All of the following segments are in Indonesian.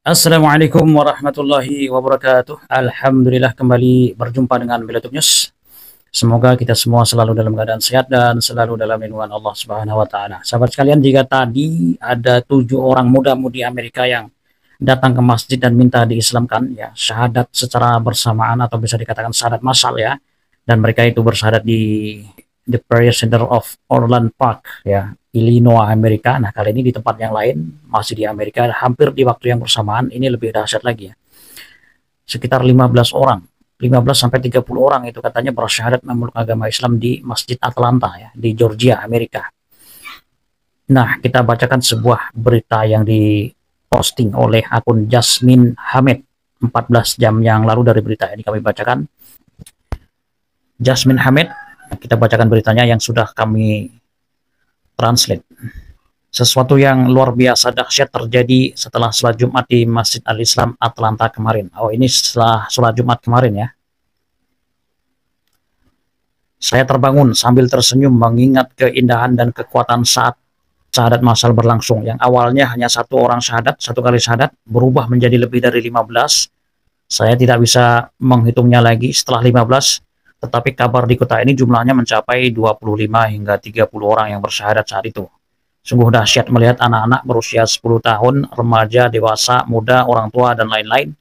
Assalamualaikum warahmatullahi wabarakatuh. Alhamdulillah kembali berjumpa dengan Bilatuk News. Semoga kita semua selalu dalam keadaan sehat dan selalu dalam lindungan Allah Subhanahu wa taala. Sahabat sekalian, jika tadi ada 7 orang muda-mudi Amerika yang datang ke masjid dan minta diislamkan, ya, syahadat secara bersamaan atau bisa dikatakan syahadat massal, ya. Dan mereka itu bersyahadat di The Prayer Center of Orland Park, ya, Illinois, Amerika. Nah, kali ini di tempat yang lain, masih di Amerika, hampir di waktu yang bersamaan. Ini lebih dahsyat lagi, ya. Sekitar 15 orang, 15 sampai 30 orang itu katanya bersyahadat memeluk agama Islam di Masjid Atlanta, ya, di Georgia, Amerika. Nah, kita bacakan sebuah berita yang diposting oleh akun Jasmine Hamed 14 jam yang lalu. Dari berita ini kami bacakan. Jasmine Hamed, kita bacakan beritanya yang sudah kami translate. Sesuatu yang luar biasa dahsyat terjadi setelah sholat Jumat di Masjid Al-Islam Atlanta kemarin. Oh, ini setelah sholat Jumat kemarin, ya. Saya terbangun sambil tersenyum mengingat keindahan dan kekuatan saat syahadat massal berlangsung. Yang awalnya hanya 1 orang syahadat, 1 kali syahadat, berubah menjadi lebih dari 15. Saya tidak bisa menghitungnya lagi setelah 15. Tetapi kabar di kota ini jumlahnya mencapai 25 hingga 30 orang yang bersyahadat saat itu. Sungguh dahsyat melihat anak-anak berusia 10 tahun, remaja, dewasa, muda, orang tua, dan lain-lain,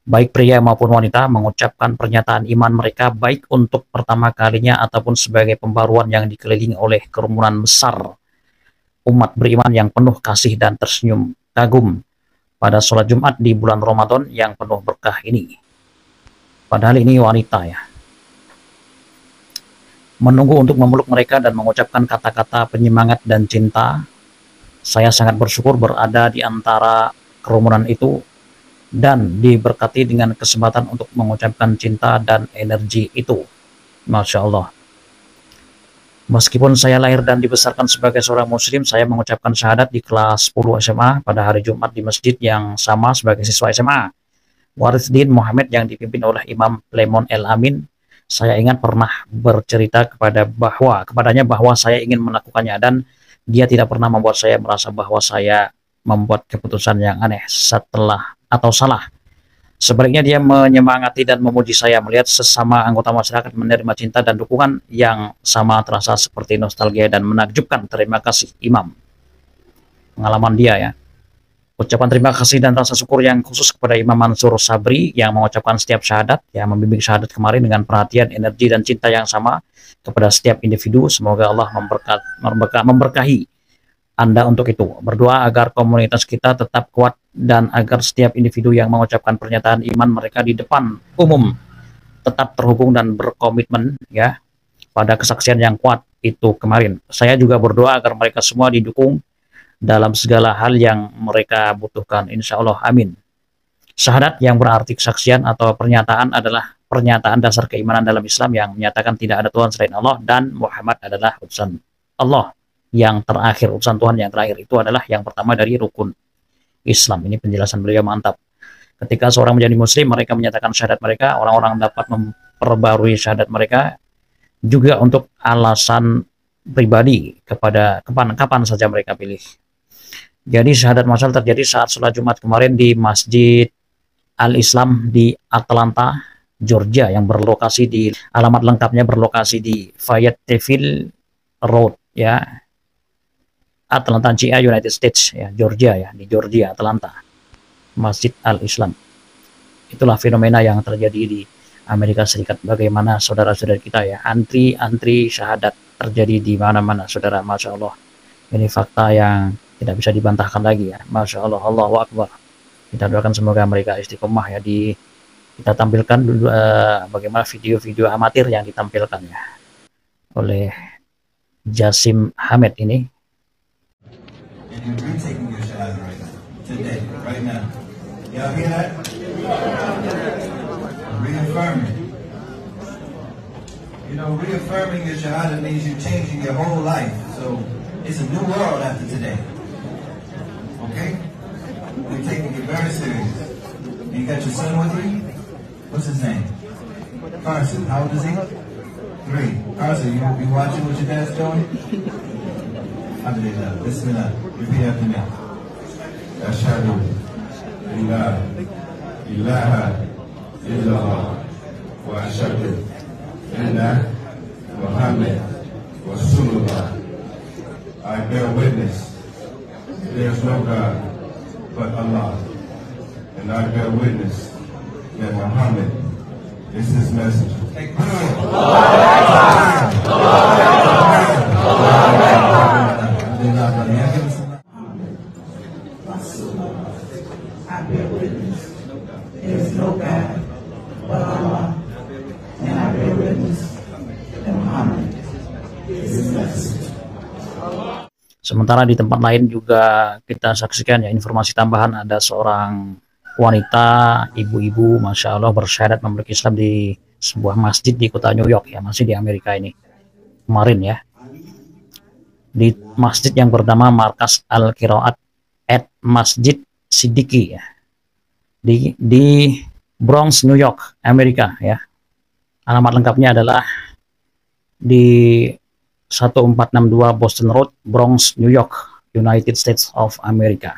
baik pria maupun wanita, mengucapkan pernyataan iman mereka baik untuk pertama kalinya ataupun sebagai pembaruan yang dikelilingi oleh kerumunan besar umat beriman yang penuh kasih dan tersenyum kagum pada sholat Jumat di bulan Ramadan yang penuh berkah ini. Padahal ini wanita, ya. Menunggu untuk memeluk mereka dan mengucapkan kata-kata penyemangat dan cinta. Saya sangat bersyukur berada di antara kerumunan itu dan diberkati dengan kesempatan untuk mengucapkan cinta dan energi itu. Masya Allah. Meskipun saya lahir dan dibesarkan sebagai seorang muslim, saya mengucapkan syahadat di kelas 10 SMA pada hari Jumat di masjid yang sama sebagai siswa SMA Warisdin Muhammad yang dipimpin oleh Imam Lemon El Amin. Saya ingat pernah bercerita kepadanya bahwa saya ingin melakukannya dan dia tidak pernah membuat saya merasa bahwa saya membuat keputusan yang aneh setelah atau salah. Sebaliknya dia menyemangati dan memuji saya. Melihat sesama anggota masyarakat menerima cinta dan dukungan yang sama terasa seperti nostalgia dan menakjubkan. Terima kasih Imam. Pengalaman dia, ya. Ucapan terima kasih dan rasa syukur yang khusus kepada Imam Mansur Sabri yang mengucapkan setiap syahadat, yang membimbing syahadat kemarin dengan perhatian, energi, dan cinta yang sama kepada setiap individu. Semoga Allah memberkahi Anda untuk itu. Berdoa agar komunitas kita tetap kuat dan agar setiap individu yang mengucapkan pernyataan iman mereka di depan umum tetap terhubung dan berkomitmen, ya, pada kesaksian yang kuat itu kemarin. Saya juga berdoa agar mereka semua didukung dalam segala hal yang mereka butuhkan, insya Allah, amin. Syahadat yang berarti kesaksian atau pernyataan adalah pernyataan dasar keimanan dalam Islam yang menyatakan tidak ada Tuhan selain Allah dan Muhammad adalah utusan Allah yang terakhir. Utusan Tuhan yang terakhir itu adalah yang pertama dari rukun Islam. Ini penjelasan beliau mantap. Ketika seorang menjadi muslim, mereka menyatakan syahadat mereka, orang-orang dapat memperbarui syahadat mereka juga untuk alasan pribadi kepada kapan saja mereka pilih. Jadi syahadat massal terjadi saat sholat Jumat kemarin di Masjid Al-Islam di Atlanta, Georgia, yang berlokasi di, alamat lengkapnya berlokasi di Fayetteville Road, ya, Atlanta, GA, United States, ya, Georgia, ya, di Georgia, Atlanta, Masjid Al-Islam. Itulah fenomena yang terjadi di Amerika Serikat. Bagaimana saudara-saudara kita, ya, antri syahadat terjadi di mana-mana, saudara. Masya Allah. Ini fakta yang tidak bisa dibantahkan lagi, ya. Masya Allah, Allahu Akbar. Kita doakan semoga mereka istiqomah, ya. Kita tampilkan dulu bagaimana video-video amatir yang ditampilkan, ya, oleh Jasim Hamed ini. Reaffirming your shahada means you're changing your whole life. So it's a new world after today. Okay? We're taking it very serious. You got your son with you? What's his name? Carson. How old is he? 3. Carson, you watching what your dad's doing? Alhamdulillah. Bismillah. Repeat after me. Ashhadu أن لا إله إلا الله وأشهد أن محمد رسول الله. I bear witness there is no God but Allah, and I bear witness that Muhammad is his messenger. I bear witness there is no God but Allah, and I bear witness that Muhammad is his messenger. Sementara di tempat lain juga kita saksikan ya informasi tambahan, ada seorang wanita, ibu-ibu, Masya Allah, bersyahadat memiliki Islam di sebuah masjid di kota New York ya, masih di Amerika ini kemarin ya, di masjid yang bernama Markas Al-Qiraat at Masjid Siddiqi ya, di Bronx, New York, Amerika ya. Alamat lengkapnya adalah di 1462 Boston Road, Bronx, New York, United States of America.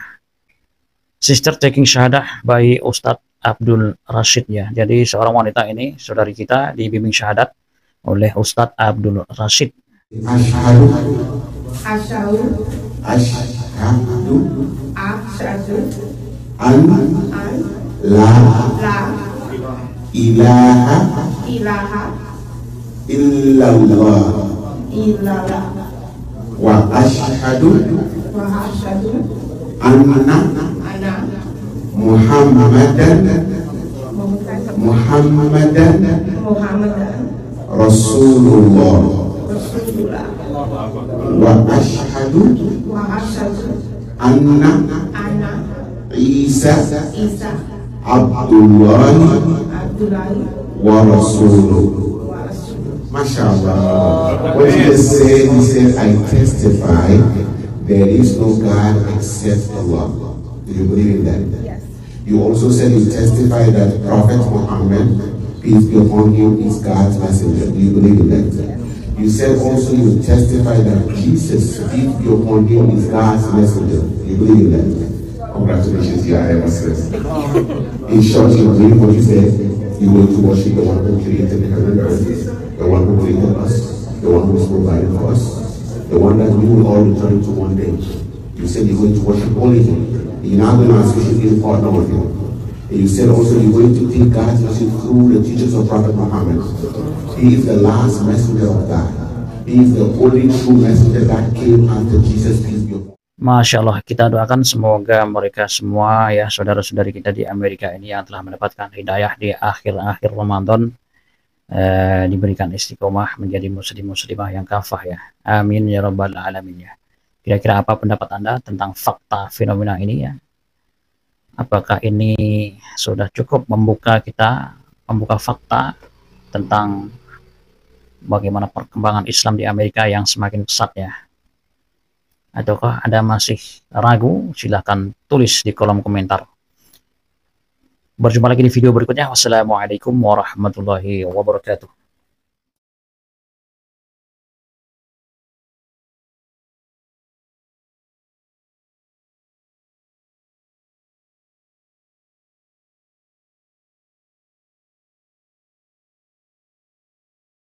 Sister taking syahadah by Ustadz Abdul Rashid ya. Jadi seorang wanita ini, saudari kita, dibimbing syahadat oleh Ustadz Abdul Rashid. Asyhadu an la ilaha illallah wa asyhadu anna Muhammadan Rasulullah wa asyhadu anna Isa Abdullah wa Rasuluh. MashaAllah. What he said, I testify there is no God except Allah. Do you believe in that? Yes. You also said you testify that Prophet Muhammad, peace be upon him, is God's messenger. Do you believe in that? Yes. You said also you testify that Jesus, peace be upon him, is God's messenger. Do you believe in that? Congratulations, you are a Muslim. In short, you believe what you said. You will to worship the one who created the heaven and earth, the one who created us, the one who is provided for us, the one that we will all return to one day. You said you're going to worship only him. You're not going to associate a partner with him. And you said also you're going to take God's message through the teachings of Prophet Muhammad. He is the last messenger of God. He is the only true messenger that came after Jesus, peace be upon him. Masya Allah, kita doakan semoga mereka semua ya, saudara-saudari kita di Amerika ini yang telah mendapatkan hidayah di akhir-akhir Ramadan, diberikan istiqomah menjadi muslim-muslimah yang kafah ya. Amin ya rabbal alamin ya. Kira-kira apa pendapat Anda tentang fakta fenomena ini ya? Apakah ini sudah cukup membuka fakta tentang bagaimana perkembangan Islam di Amerika yang semakin pesat ya? Ataukah Anda masih ragu? Silahkan tulis di kolom komentar. Berjumpa lagi di video berikutnya. Wassalamualaikum warahmatullahi wabarakatuh.